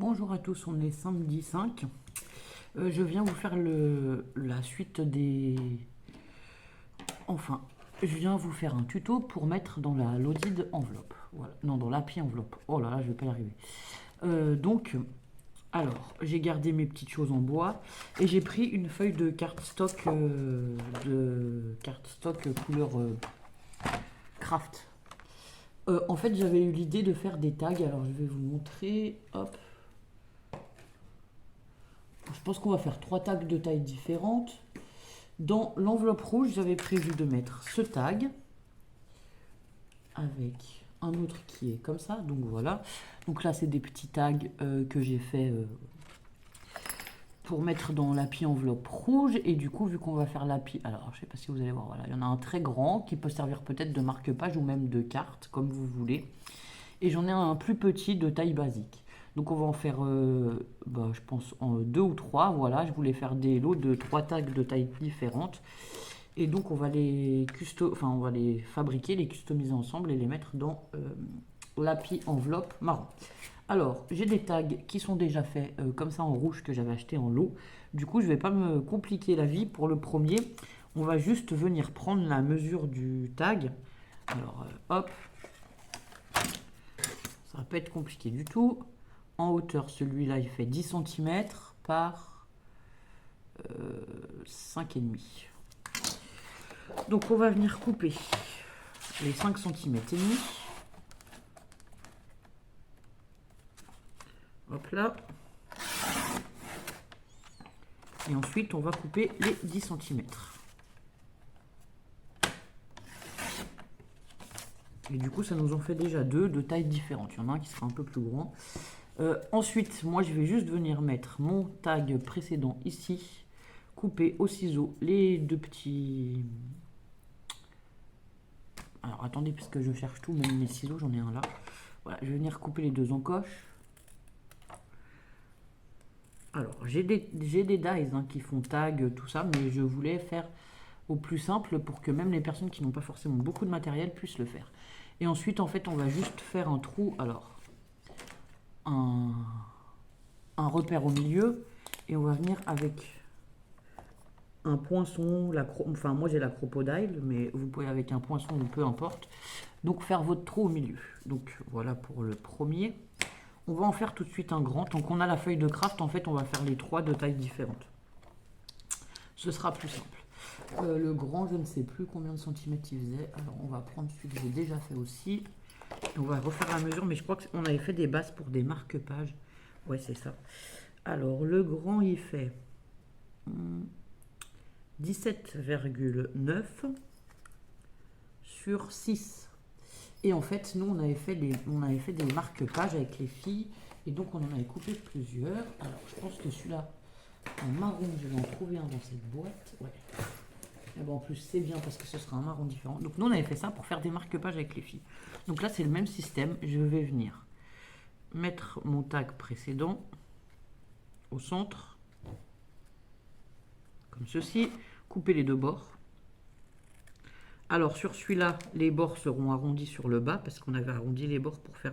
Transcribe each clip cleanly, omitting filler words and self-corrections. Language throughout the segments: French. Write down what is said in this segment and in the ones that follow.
Bonjour à tous, on est samedi 5. Je viens vous faire la suite des... Enfin, je viens vous faire un tuto pour mettre dans la loaded enveloppe. Voilà. Non, dans l'API enveloppe. Oh là là, je vais pas y arriver. Alors, j'ai gardé mes petites choses en bois et j'ai pris une feuille de cardstock couleur craft. En fait, j'avais eu l'idée de faire des tags, alors je vais vous montrer. Hop. Je pense qu'on va faire 3 tags de taille différentes. Dans l'enveloppe rouge, j'avais prévu de mettre ce tag avec un autre qui est comme ça. Donc voilà. Donc là, c'est des petits tags que j'ai fait pour mettre dans l'appli enveloppe rouge. Et du coup, vu qu'on va faire l'appli... Alors, je sais pas si vous allez voir. Voilà, il y en a un très grand qui peut servir peut-être de marque-page ou même de carte, comme vous voulez. Et j'en ai un plus petit de taille basique. Donc on va en faire, je pense, en 2 ou 3. Voilà, je voulais faire des lots de 3 tags de taille différentes. Et donc on va on va les fabriquer, les customiser ensemble et les mettre dans l'appli enveloppe marron. Alors, j'ai des tags qui sont déjà faits comme ça en rouge que j'avais acheté en lot. Du coup, je ne vais pas me compliquer la vie pour le premier. On va juste venir prendre la mesure du tag. Alors, hop, ça va pas être compliqué du tout. En hauteur, celui-là, il fait 10 cm par 5,5. Donc, on va venir couper les 5 cm et demi. Hop là. Et ensuite, on va couper les 10 cm. Et du coup, ça nous en fait déjà deux de tailles différentes. Il y en a un qui sera un peu plus grand. Ensuite, moi, je vais juste venir mettre mon tag précédent ici. Couper au ciseau les deux petits... Alors, attendez, puisque je cherche tout, même mes ciseaux, j'en ai un là. Voilà, je vais venir couper les deux encoches. Alors, j'ai des dies qui font tag, tout ça, mais je voulais faire au plus simple pour que même les personnes qui n'ont pas forcément beaucoup de matériel puissent le faire. Et ensuite, en fait, on va juste faire un trou, alors, un repère au milieu, et on va venir avec un poinçon, enfin moi j'ai la crocodile, mais vous pouvez avec un poinçon ou peu importe. Donc faire votre trou au milieu. Donc voilà pour le premier. On va en faire tout de suite un grand. Tant qu'on a la feuille de craft, en fait, on va faire les 3 de tailles différentes. Ce sera plus simple. Le grand, je ne sais plus combien de centimètres il faisait. Alors, on va prendre celui que j'ai déjà fait aussi. On va refaire la mesure, mais je crois qu'on avait fait des bases pour des marque-pages. Ouais, c'est ça. Alors, le grand, il fait 17,9 sur 6. Et en fait, nous, on avait fait des marque-pages avec les filles. Et donc, on en avait coupé plusieurs. Alors, je pense que celui-là, en marron, je vais en trouver un dans cette boîte. Ouais. Et bon, en plus, c'est bien parce que ce sera un marron différent. Donc, nous, on avait fait ça pour faire des marque-pages avec les filles. Donc là, c'est le même système. Je vais venir mettre mon tag précédent au centre. Comme ceci. Couper les deux bords. Alors sur celui-là, les bords seront arrondis sur le bas parce qu'on avait arrondi les bords pour faire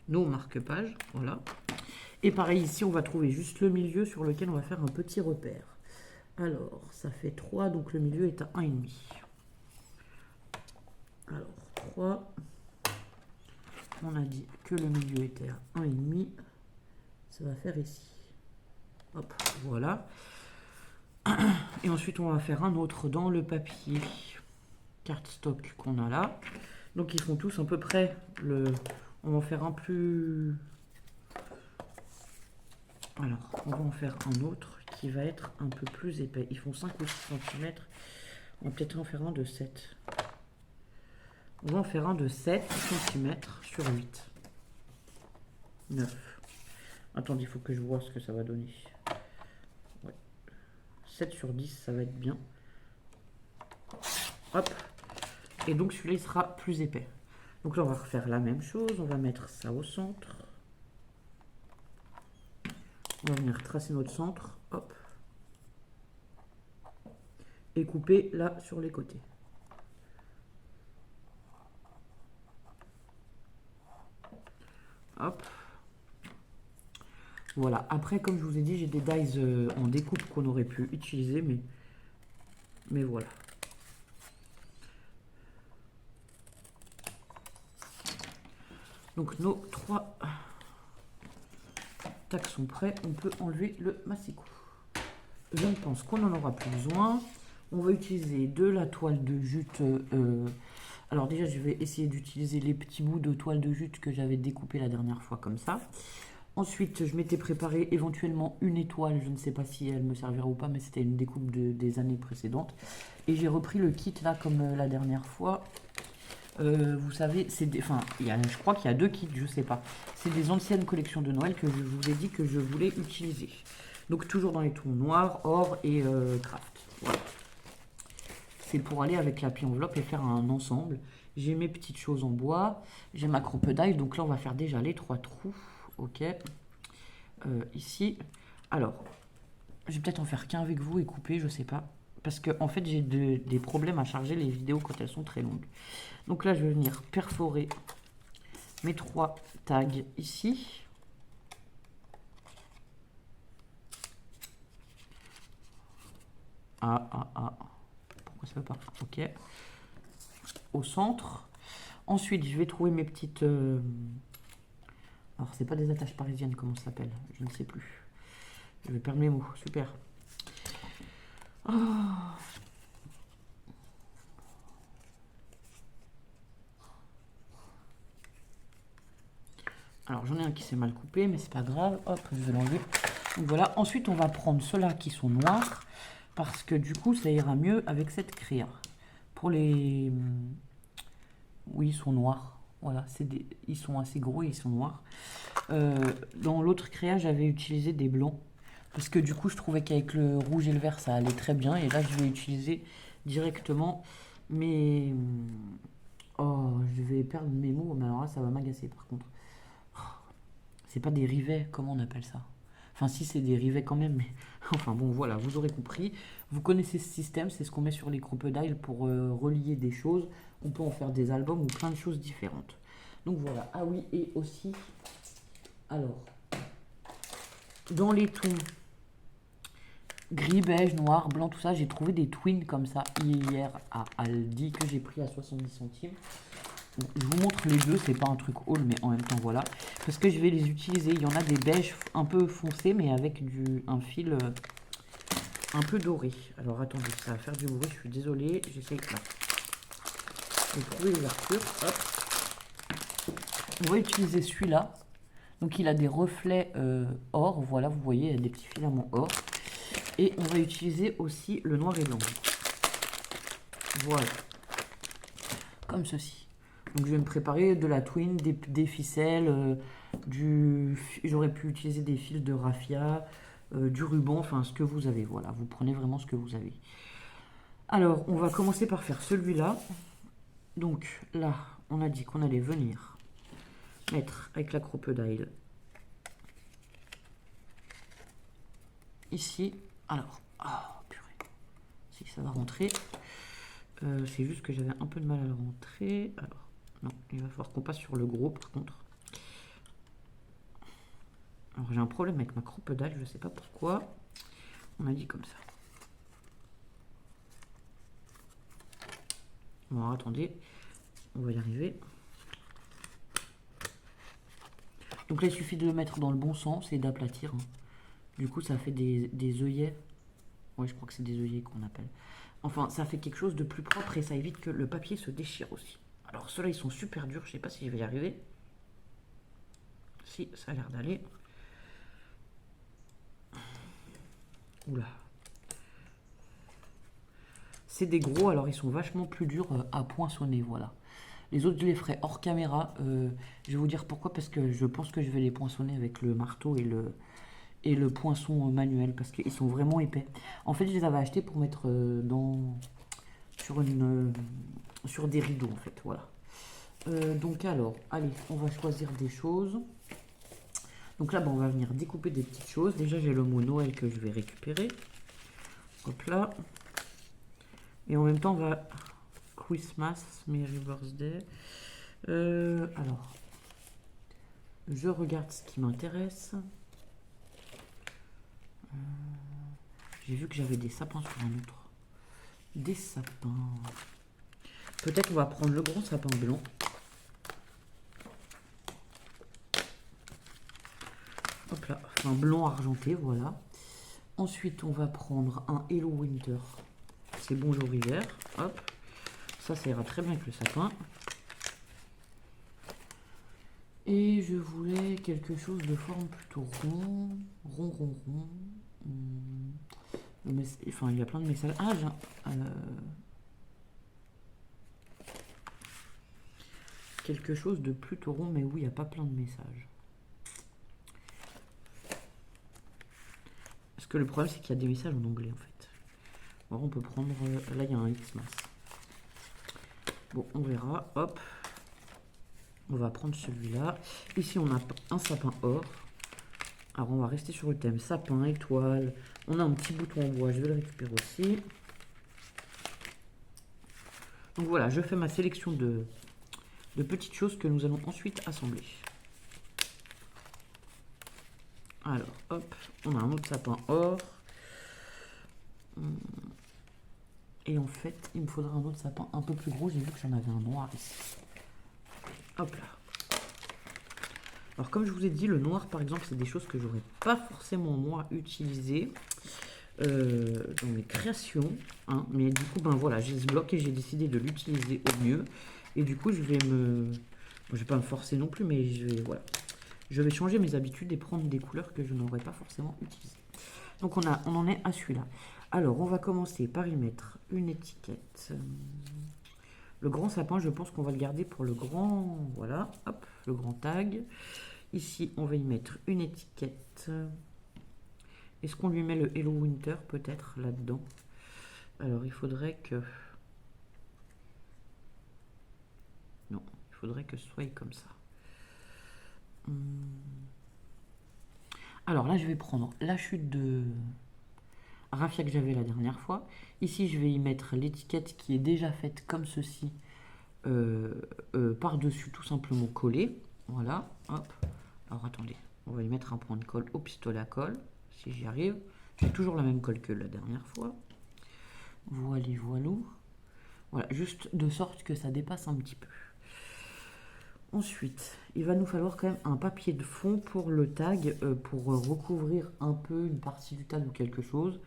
nos marque-pages. Voilà. Et pareil ici, on va trouver juste le milieu sur lequel on va faire un petit repère. Alors, ça fait 3, donc le milieu est à 1,5. Alors, 3. On a dit que le milieu était à 1,5. Ça va faire ici. Hop, voilà. Et ensuite, on va faire un autre dans le papier cardstock qu'on a là. Donc ils font tous à peu près on va en faire un plus... Alors, on va en faire un autre qui va être un peu plus épais. Ils font 5 ou 6 cm. On va peut-être en faire un de 7. On va en faire un de 7 cm sur 8. 9. Attendez, il faut que je vois ce que ça va donner. Ouais. 7 sur 10, ça va être bien. Hop. Et donc celui-là, il sera plus épais. Donc là, on va refaire la même chose. On va mettre ça au centre. On va venir tracer notre centre. Hop. Et couper là sur les côtés. Hop. Voilà, après comme je vous ai dit, j'ai des dies en découpe qu'on aurait pu utiliser, mais voilà. Donc nos 3 tacs sont prêts, on peut enlever le massicot. Je ne pense qu'on n'en aura plus besoin. On va utiliser de la toile de jute. Alors déjà, je vais essayer d'utiliser les petits bouts de toile de jute que j'avais découpé la dernière fois comme ça. Ensuite, je m'étais préparé éventuellement une étoile. Je ne sais pas si elle me servira ou pas, mais c'était une découpe des années précédentes. Et j'ai repris le kit là comme la dernière fois. Vous savez, je crois qu'il y a 2 kits, je sais pas. C'est des anciennes collections de Noël que je vous ai dit que je voulais utiliser. Donc toujours dans les tons noirs, or et craft. Voilà. C'est pour aller avec l'appli enveloppe et faire un ensemble. J'ai mes petites choses en bois. J'ai ma crocodile. Donc là, on va faire déjà les 3 trous. Ok. Ici. Alors, je vais peut-être en faire qu'un avec vous et couper, je sais pas. Parce que en fait, j'ai des problèmes à charger les vidéos quand elles sont très longues. Donc là, je vais venir perforer mes 3 tags ici. Pourquoi ça veut pas? Ok. Au centre. Ensuite, je vais trouver mes petites... Alors, c'est pas des attaches parisiennes, comment ça s'appelle? Je ne sais plus. Je vais perdre mes mots. Super. Oh. Alors, j'en ai un qui s'est mal coupé, mais c'est pas grave. Hop, je vais l'enlever. Donc voilà. Ensuite, on va prendre ceux-là qui sont noirs, parce que du coup, ça ira mieux avec cette créa. Pour les... Oui, ils sont noirs. Voilà, ils sont assez gros et ils sont noirs. Dans l'autre créa, j'avais utilisé des blancs. Parce que du coup, je trouvais qu'avec le rouge et le vert, ça allait très bien. Et là, je vais utiliser directement mes... Oh, je vais perdre mes mots. Mais alors là, ça va m'agacer par contre. C'est pas des rivets, comment on appelle ça? Enfin, si, c'est des rivets quand même. Mais... Enfin bon, voilà, vous aurez compris. Vous connaissez ce système, c'est ce qu'on met sur les crocodiles pour relier des choses. On peut en faire des albums ou plein de choses différentes. Donc voilà. Ah oui, et aussi... Alors, dans les tons gris, beige, noir, blanc, tout ça, j'ai trouvé des twins comme ça hier à Aldi que j'ai pris à 70 centimes. Bon, je vous montre les deux, c'est pas un truc haul, mais en même temps voilà. Parce que je vais les utiliser. Il y en a des beiges un peu foncés, mais avec un fil un peu doré. Alors attendez, ça va faire du bruit, je suis désolée. J'essaye là. De trouver l'ouverture. Hop. On va utiliser celui-là. Donc il a des reflets or, voilà, vous voyez, il y a des petits filaments or. Et on va utiliser aussi le noir et blanc. Voilà. Comme ceci. Donc je vais me préparer de la twin, des ficelles, j'aurais pu utiliser des fils de raffia, du ruban, enfin ce que vous avez. Voilà, vous prenez vraiment ce que vous avez. Alors, on va commencer par faire celui-là. Donc là, on a dit qu'on allait venir mettre avec la crocodile ici. Alors, oh, purée, si ça va rentrer. C'est juste que j'avais un peu de mal à le rentrer. Alors, non, il va falloir qu'on passe sur le gros par contre. Alors j'ai un problème avec ma crocodile, je sais pas pourquoi. On a dit comme ça. Bon, alors, attendez, on va y arriver. Donc là, il suffit de le mettre dans le bon sens et d'aplatir. Hein. Du coup, ça fait des œillets. Ouais, je crois que c'est des œillets qu'on appelle. Enfin, ça fait quelque chose de plus propre et ça évite que le papier se déchire aussi. Alors, ceux-là, ils sont super durs. Je sais pas si je vais y arriver. Si, ça a l'air d'aller. Oula. C'est des gros, alors ils sont vachement plus durs à poinçonner, voilà. Les autres, je les ferai hors caméra. Je vais vous dire pourquoi, parce que je pense que je vais les poinçonner avec le marteau et le poinçon manuel, parce qu'ils sont vraiment épais. En fait, je les avais achetés pour mettre sur des rideaux, en fait, voilà. Donc alors, allez, on va choisir des choses. Donc là, on va venir découper des petites choses. Déjà, j'ai le mot Noël que je vais récupérer. Hop là. Et en même temps, on va... Christmas, Merry Birthday. Alors, je regarde ce qui m'intéresse. J'ai vu que j'avais des sapins sur un autre. Des sapins. Peut-être on va prendre le grand sapin blanc. Hop là, enfin blanc argenté, voilà. Ensuite, on va prendre un Hello Winter. C'est bonjour hiver. Hop. Ça ira très bien avec le sapin. Et je voulais quelque chose de forme plutôt rond. Rond. Enfin, il y a plein de messages. Ah, quelque chose de plutôt rond, mais où il n'y a pas plein de messages. Parce que le problème, c'est qu'il y a des messages en anglais, en fait. Alors, on peut prendre... là, il y a un Xmas. Bon, on verra. Hop. On va prendre celui-là. Ici, on a un sapin or. Alors, on va rester sur le thème sapin, étoile. On a un petit bouton en bois. Je vais le récupérer aussi. Donc, voilà. Je fais ma sélection de petites choses que nous allons ensuite assembler. Alors, hop. On a un autre sapin or. Et en fait, il me faudra un autre sapin un peu plus gros. J'ai vu que j'en avais un noir ici. Hop là. Alors comme je vous ai dit, le noir par exemple, c'est des choses que j'aurais pas forcément moi utilisées dans mes créations. Hein. Mais du coup, ben voilà, j'ai ce bloc et j'ai décidé de l'utiliser au mieux. Et du coup, je vais me... Bon, je vais pas me forcer non plus, mais voilà. Je vais changer mes habitudes et prendre des couleurs que je n'aurais pas forcément utilisées. Donc on en est à celui-là. Alors, on va commencer par y mettre une étiquette. Le grand sapin, je pense qu'on va le garder pour le grand... Voilà, hop, le grand tag. Ici, on va y mettre une étiquette. Est-ce qu'on lui met le Hello Winter, peut-être, là-dedans? Alors, il faudrait que... Non, il faudrait que ce soit comme ça. Alors là, je vais prendre la chute de raffia que j'avais la dernière fois. Ici, je vais y mettre l'étiquette qui est déjà faite comme ceci, par-dessus tout simplement collée. Voilà, hop. Alors attendez, on va y mettre un point de colle au pistolet à colle, si j'y arrive. J'ai toujours la même colle que la dernière fois. Voilà. Voilà, juste de sorte que ça dépasse un petit peu. Ensuite, il va nous falloir quand même un papier de fond pour le tag, pour recouvrir un peu une partie du tag ou quelque chose,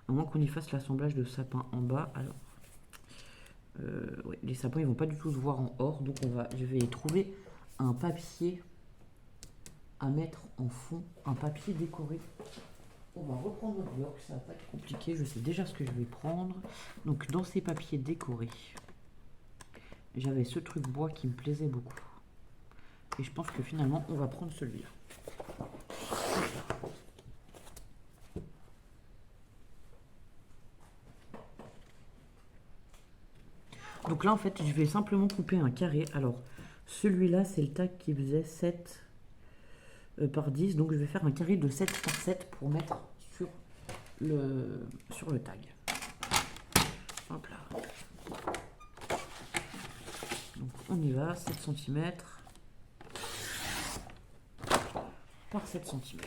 à moins qu'on y fasse l'assemblage de sapins en bas. Alors, ouais, les sapins ils vont pas du tout se voir en or, donc je vais trouver un papier à mettre en fond, un papier décoré. On va reprendre notre bloc, ça va pas être compliqué, je sais déjà ce que je vais prendre. Donc dans ces papiers décorés, j'avais ce truc bois qui me plaisait beaucoup. Et je pense que finalement, on va prendre celui-là. Donc là, en fait, je vais simplement couper un carré. Alors, celui-là, c'est le tag qui faisait 7 par 10. Donc, je vais faire un carré de 7 par 7 pour mettre sur le tag. Hop là. Donc, on y va. 7 cm par 7 cm.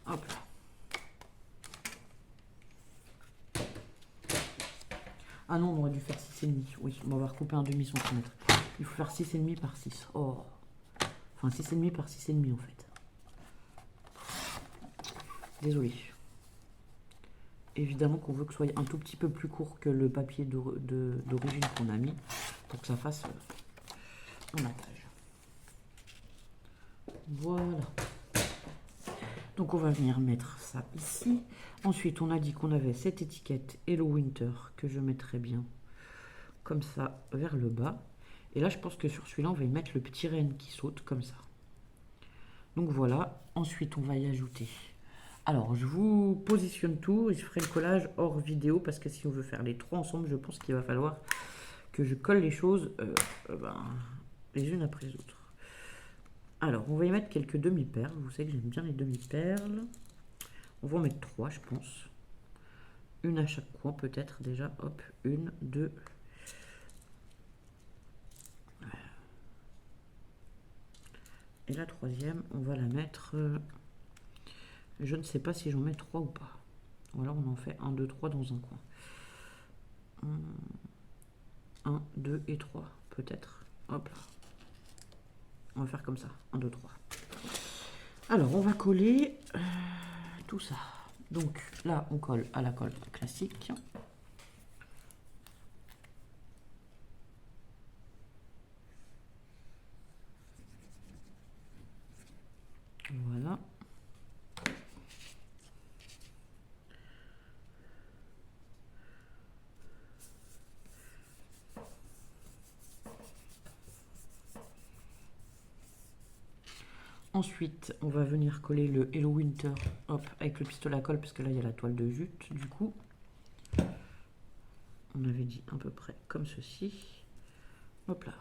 Hop là. Ah non, on aurait dû faire 6,5. Oui, on va recouper un demi-centimètre. Il faut faire 6,5 par 6. Oh. Enfin, 6,5 par 6,5 en fait. Désolé. Évidemment qu'on veut que ce soit un tout petit peu plus court que le papier d'origine qu'on a mis pour que ça fasse un attache. Voilà. Donc on va venir mettre ça ici. Ensuite, on a dit qu'on avait cette étiquette Hello Winter que je mettrais bien comme ça vers le bas. Et là, je pense que sur celui-là, on va y mettre le petit renne qui saute comme ça. Donc voilà. Ensuite, on va y ajouter... Alors, je vous positionne tout et je ferai le collage hors vidéo parce que si on veut faire les trois ensemble, je pense qu'il va falloir que je colle les choses les unes après les autres. Alors, on va y mettre quelques demi-perles. Vous savez que j'aime bien les demi-perles. On va en mettre 3, je pense. une à chaque coin peut-être déjà. Hop, une, deux. Et la troisième, on va la mettre... je ne sais pas si j'en mets 3 ou pas. Ou alors on en fait 1, 2, 3 dans un coin. 1, 2 et 3 peut-être. Hop là. On va faire comme ça. 1, 2, 3. Alors on va coller tout ça. Donc là on colle à la colle classique. Voilà. Ensuite, on va venir coller le Hello Winter, hop, avec le pistolet à colle, parce que là, il y a la toile de jute, du coup. On avait dit à peu près comme ceci. Hop là.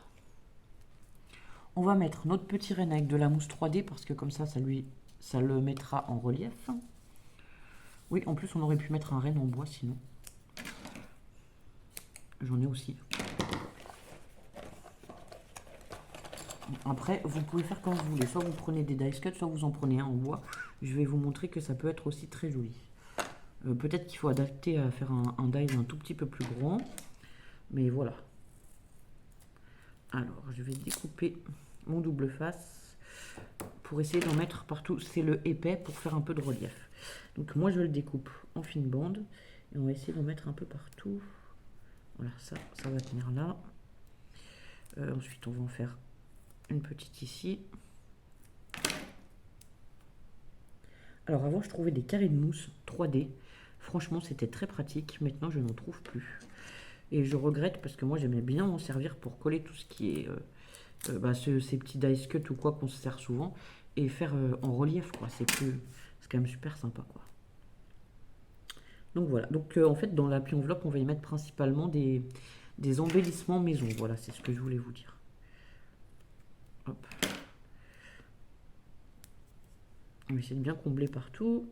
On va mettre notre petit renne avec de la mousse 3D, parce que comme ça le mettra en relief. Oui, en plus, on aurait pu mettre un renne en bois, sinon. J'en ai aussi. Après, vous pouvez faire comme vous voulez. Soit vous prenez des dice cuts, soit vous en prenez un en bois. Je vais vous montrer que ça peut être aussi très joli. Peut-être qu'il faut adapter à faire un dice un tout petit peu plus grand. Mais voilà. Alors, je vais découper mon double face pour essayer d'en mettre partout. C'est le épais pour faire un peu de relief. Donc moi, je le découpe en fine bande. Et on va essayer d'en mettre un peu partout. Voilà, ça va tenir là. Ensuite, on va en faire une petite ici. Alors avant, je trouvais des carrés de mousse 3D. Franchement, c'était très pratique. Maintenant, je n'en trouve plus. Et je regrette parce que moi, j'aimais bien m'en servir pour coller tout ce qui est... ces petits dice cuts ou quoi qu'on se sert souvent. Et faire en relief, quoi. C'est quand même super sympa, quoi. Donc voilà. Donc en fait, dans l'appli enveloppe, on va y mettre principalement des embellissements maison. Voilà, c'est ce que je voulais vous dire. Hop. On va essayer de bien combler partout.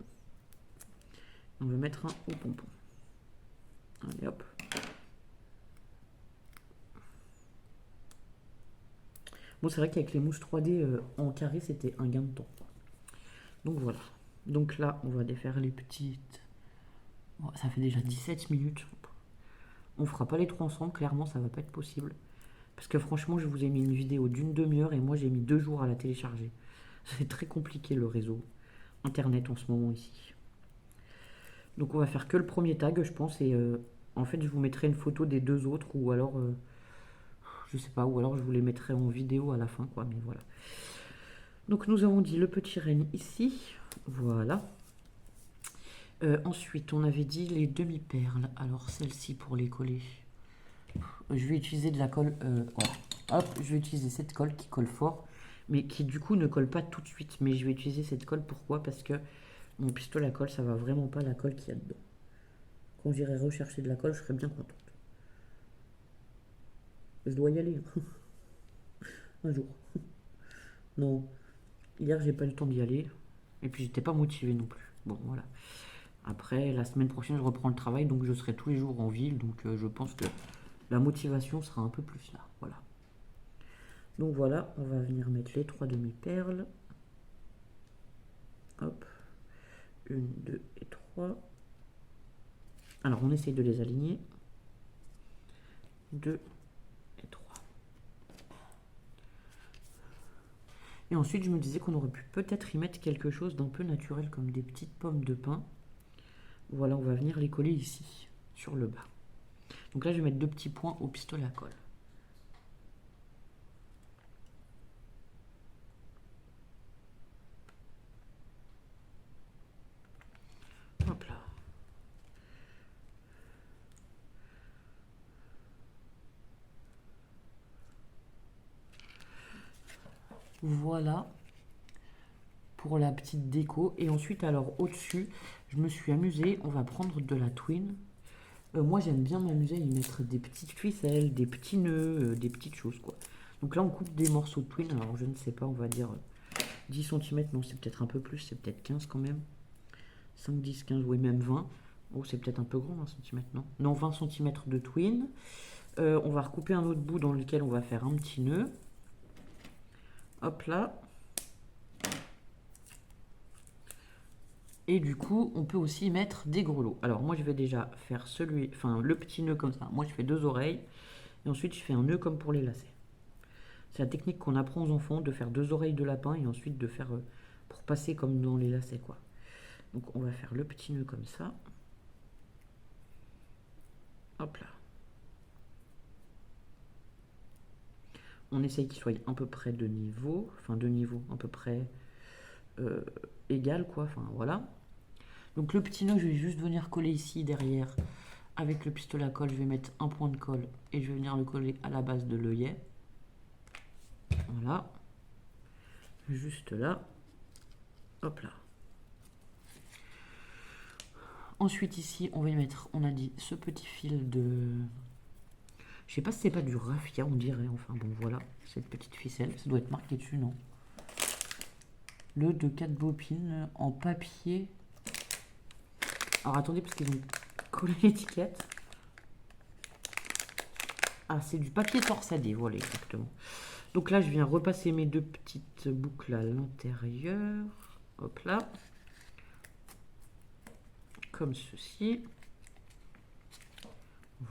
On va mettre un au pompon. Allez hop. Bon, c'est vrai qu'avec les mousses 3D en carré, c'était un gain de temps. Donc voilà. Donc là, on va défaire les petites. Oh, ça fait déjà 17 minutes. On fera pas les trois ensemble, clairement, ça va pas être possible. Parce que franchement, je vous ai mis une vidéo d'une demi-heure et moi, j'ai mis 2 jours à la télécharger. C'est très compliqué le réseau internet en ce moment ici. Donc on va faire que le premier tag, je pense, et en fait, je vous mettrai une photo des 2 autres, ou alors, je sais pas, ou alors je vous les mettrai en vidéo à la fin, quoi, mais voilà. Donc nous avons dit le petit renne ici, voilà. Ensuite, on avait dit les demi-perles, alors celle-ci pour les coller. Je vais utiliser de la colle, voilà. Hop, je vais utiliser cette colle qui colle fort, mais qui du coup ne colle pas tout de suite, mais je vais utiliser cette colle, pourquoi? Parce que mon pistolet à colle, ça va vraiment pas la colle qu'il y a dedans. Quand j'irai rechercher de la colle, je serai bien contente. Je dois y aller. Un jour. Non. Hier, j'ai pas eu le temps d'y aller. Et puis, j'étais pas motivée non plus. Bon, voilà. Après, la semaine prochaine, je reprends le travail. Donc, je serai tous les jours en ville. Donc, je pense que la motivation sera un peu plus là. Voilà. Donc, voilà. On va venir mettre les 3 demi-perles. Hop. 1, 2 et 3. Alors, on essaye de les aligner. 2 et 3. Et ensuite, je me disais qu'on aurait pu peut-être y mettre quelque chose d'un peu naturel, comme des petites pommes de pin. Voilà, on va venir les coller ici, sur le bas. Donc là, je vais mettre 2 petits points au pistolet à colle. Hop là. Voilà pour la petite déco. Et ensuite, alors au-dessus, je me suis amusée. On va prendre de la twine. Moi, j'aime bien m'amuser à y mettre des petites ficelles, des petits nœuds, des petites choses, quoi. Donc là, on coupe des morceaux de twine. Alors, je ne sais pas, on va dire 10 cm. Non, c'est peut-être un peu plus. C'est peut-être 15 quand même. 5, 10, 15, oui, même 20. Oh, c'est peut-être un peu grand, 20 cm, non? Non, 20 cm de twin. On va recouper un autre bout dans lequel on va faire un petit nœud. Hop là. Et du coup, on peut aussi mettre des grelots. Alors moi, je vais déjà faire le petit nœud comme ça. Moi, je fais 2 oreilles. Et ensuite, je fais un nœud comme pour les lacets. C'est la technique qu'on apprend aux enfants, de faire 2 oreilles de lapin et ensuite de faire pour passer comme dans les lacets, quoi. Donc on va faire le petit nœud comme ça. Hop là. On essaye qu'il soit à peu près de niveau, à peu près égal, quoi. Enfin voilà. Donc le petit nœud, je vais juste venir coller ici derrière. Avec le pistolet à colle, je vais mettre un point de colle et je vais venir le coller à la base de l'œillet. Voilà. Juste là. Hop là. Ensuite ici, on va y mettre, on a dit, ce petit fil de... Je sais pas si c'est pas du raffia, on dirait. Enfin bon, voilà, cette petite ficelle. Ça doit être marqué dessus, non? Le de 4 bobines en papier. Alors attendez, parce qu'ils ont collé l'étiquette. Ah, c'est du papier torsadé, voilà exactement. Donc là, je viens repasser mes 2 petites boucles à l'intérieur. Hop là. Comme ceci.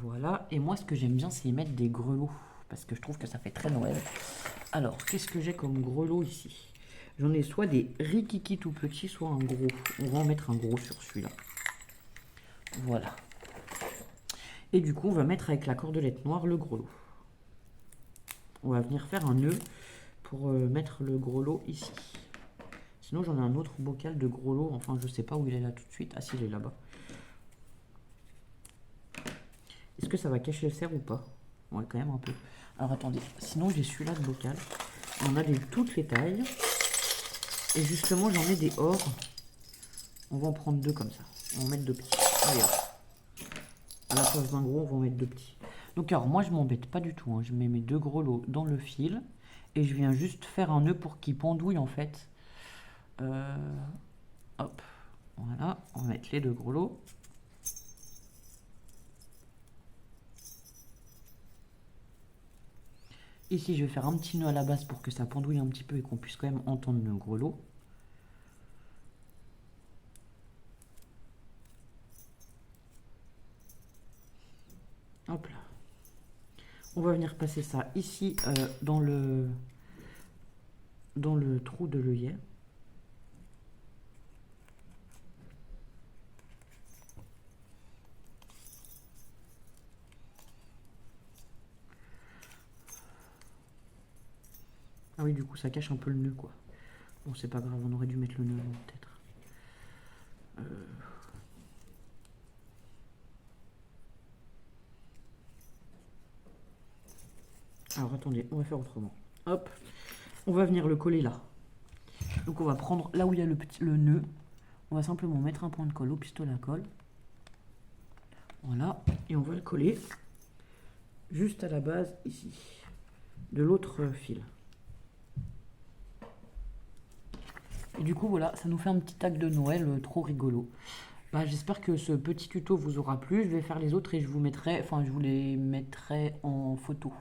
Voilà. Et moi, ce que j'aime bien, c'est y mettre des grelots. Parce que je trouve que ça fait très Noël. Alors, qu'est-ce que j'ai comme grelot ici? J'en ai soit des rikiki tout petits, soit un gros. On va en mettre un gros sur celui-là. Voilà. Et du coup, on va mettre avec la cordelette noire le grelot. On va venir faire un nœud pour mettre le grelot ici. Sinon, j'en ai un autre bocal de grelot. Enfin, je sais pas où il est là tout de suite. Ah si, il est là-bas. Est-ce que ça va cacher le cerf ou pas? Ouais, quand même un peu. Alors attendez, sinon j'ai celui-là de bocal. On a toutes les tailles. Et justement, j'en ai des or. On va en prendre 2 comme ça. On va en mettre 2 petits. Allez, hop. À la place d'un gros, on va en mettre 2 petits. Donc alors, moi, je m'embête pas du tout. Hein. Je mets mes 2 grelots dans le fil. Et je viens juste faire un nœud pour qu'il pendouille, en fait. Hop. Voilà. On va mettre les 2 grelots. Ici, je vais faire un petit nœud à la base pour que ça pendouille un petit peu et qu'on puisse quand même entendre le grelot. Hop là. On va venir passer ça ici dans le trou de l'œillet. Ah oui, du coup, ça cache un peu le nœud, quoi. Bon, c'est pas grave, on aurait dû mettre le nœud, peut-être. Alors, attendez, on va faire autrement. Hop, on va venir le coller là. Donc, on va prendre là où il y a le nœud. On va simplement mettre un point de colle au pistolet à colle. Voilà, et on va le coller juste à la base, ici, de l'autre fil. Et du coup, voilà, ça nous fait un petit tag de Noël trop rigolo. Bah, j'espère que ce petit tuto vous aura plu. Je vais faire les autres et je vous les mettrai en photo.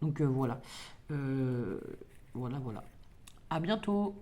Donc voilà. Voilà. À bientôt!